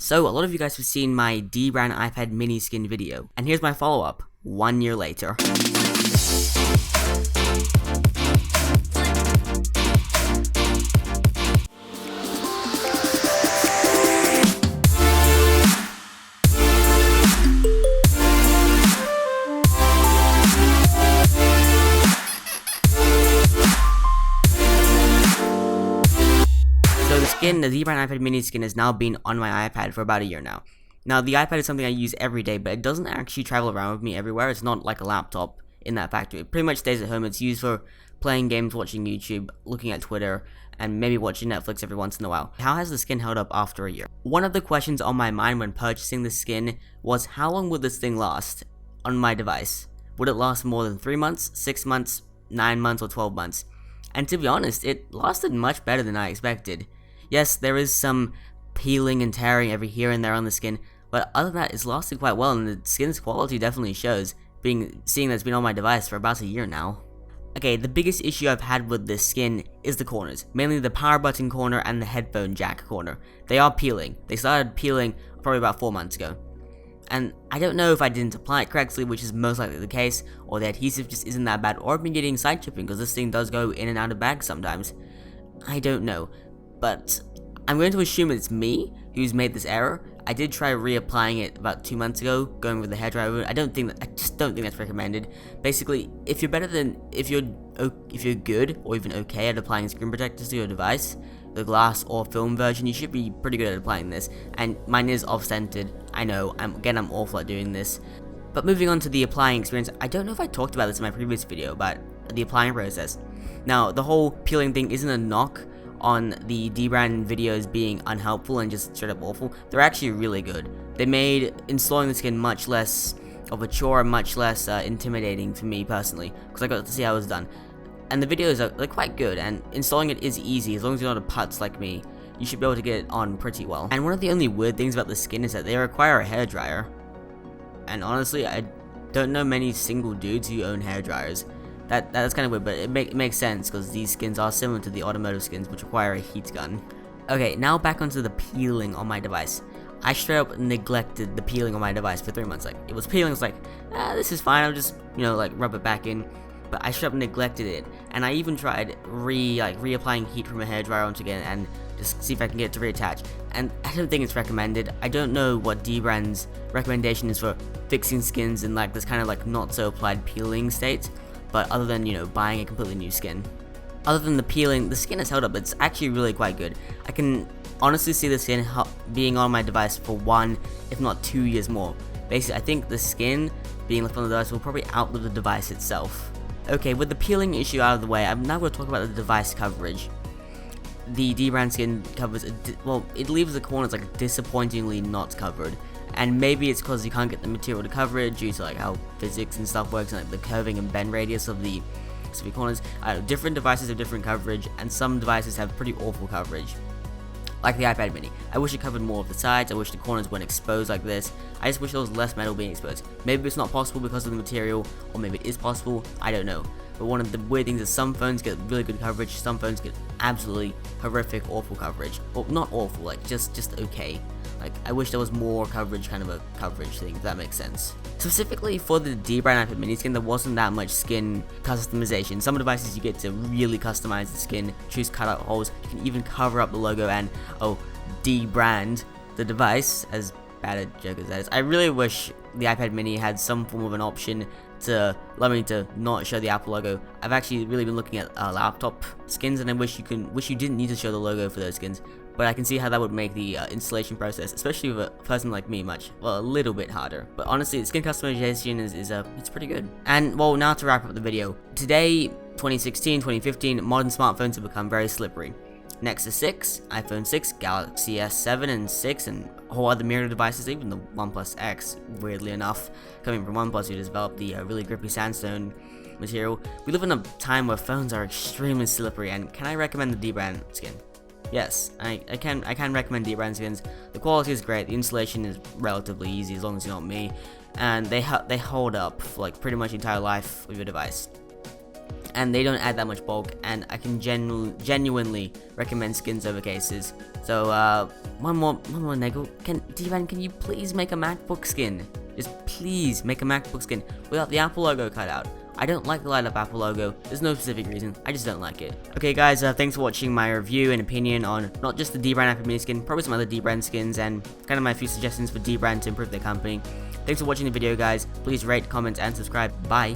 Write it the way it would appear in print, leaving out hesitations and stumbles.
So, a lot of you guys have seen my Dbrand iPad mini skin video, and here's my follow-up, 1 year later. The Dbrand iPad mini skin has now been on my iPad for about a year now. Now, the iPad is something I use every day, but it doesn't actually travel around with me everywhere. It's not like a laptop in that factory. It pretty much stays at home. It's used for playing games, watching YouTube, looking at Twitter, and maybe watching Netflix every once in a while. How has the skin held up after a year? One of the questions on my mind when purchasing the skin was, how long would this thing last on my device? Would it last more than 3 months, 6 months, 9 months, or 12 months? And to be honest, it lasted much better than I expected. Yes, there is some peeling and tearing every here and there on the skin, but other than that, it's lasted quite well, and the skin's quality definitely shows, seeing that it's been on my device for about a year now. Okay, the biggest issue I've had with this skin is the corners, mainly the power button corner and the headphone jack corner. They are peeling. They started peeling probably about 4 months ago. And I don't know if I didn't apply it correctly, which is most likely the case, or the adhesive just isn't that bad, or I've been getting side chipping, because this thing does go in and out of bags sometimes. I don't know. But I'm going to assume it's me who's made this error. I did try reapplying it about 2 months ago, going with the hairdryer route. I just don't think that's recommended. Basically, if you're good or even okay at applying screen protectors to your device, the glass or film version, you should be pretty good at applying this. And mine is off-centered. I know. I'm awful at doing this. But moving on to the applying experience, I don't know if I talked about this in my previous video about the applying process. Now, the whole peeling thing isn't a knock on the Dbrand videos being unhelpful and just straight up awful. They're actually really good. They made installing the skin much less of a chore, much less intimidating for me personally, because I got to see how it was done. And the videos they're quite good, and installing it is easy. As long as you're not a putz like me, you should be able to get it on pretty well. And one of the only weird things about the skin is that they require a hairdryer. And honestly, I don't know many single dudes who own hairdryers. That's kind of weird, but it makes sense, because these skins are similar to the automotive skins, which require a heat gun. Okay, now back onto the peeling on my device. I straight up neglected the peeling on my device for 3 months. Like, it was peeling, I was like, this is fine, I'll just, rub it back in. But I straight up neglected it, and I even tried reapplying heat from a hairdryer once again, and just see if I can get it to reattach. And I don't think it's recommended. I don't know what Dbrand's recommendation is for fixing skins in this kind of not so applied peeling state. But other than, buying a completely new skin. Other than the peeling, the skin has held up. It's actually really quite good. I can honestly see the skin being on my device for 1, if not 2 years more. Basically, I think the skin being left on the device will probably outlive the device itself. Okay, with the peeling issue out of the way, I'm now going to talk about the device coverage. The Dbrand skin covers, it leaves the corners disappointingly not covered. And maybe it's because you can't get the material to cover it due to how physics and stuff works, and the curving and bend radius of the specific corners. Different devices have different coverage, and some devices have pretty awful coverage. Like the iPad mini. I wish it covered more of the sides. I wish the corners weren't exposed like this. I just wish there was less metal being exposed. Maybe it's not possible because of the material, or maybe it is possible. I don't know. But one of the weird things is some phones get really good coverage, some phones get absolutely horrific, awful coverage. Well, not awful, just okay. I wish there was more coverage, kind of a coverage thing, if that makes sense. Specifically for the Dbrand iPad mini skin, there wasn't that much skin customization. Some devices you get to really customize the skin, choose cutout holes, you can even cover up the logo and, Dbrand the device, as bad a joke as that is. I really wish the iPad mini had some form of an option to allow me to not show the Apple logo. I've actually really been looking at laptop skins, and I wish you didn't need to show the logo for those skins. But I can see how that would make the installation process, especially with a person like me, a little bit harder. But honestly, skin customization it's pretty good. And now to wrap up the video. Today, 2016, 2015, modern smartphones have become very slippery. Nexus 6, iPhone 6, Galaxy S7 and 6, and whole other mirror devices, even the OnePlus X, weirdly enough, coming from OnePlus, who developed the really grippy sandstone material. We live in a time where phones are extremely slippery, and can I recommend the Dbrand skin? Yes, I can recommend Dbrand skins. The quality is great, the installation is relatively easy as long as you're not me, and they hold up for pretty much the entire life of your device. and they don't add that much bulk, and I can genuinely recommend skins over cases. So one more nego. Dbrand, can you please make a MacBook skin? Just please make a MacBook skin without the Apple logo cut out. I don't like the light up Apple logo. There's no specific reason. I just don't like it. Okay, guys, thanks for watching my review and opinion on not just the Dbrand Apple Mini skin, probably some other Dbrand skins, and kind of my few suggestions for Dbrand to improve their company. Thanks for watching the video, guys. Please rate, comment, and subscribe. Bye.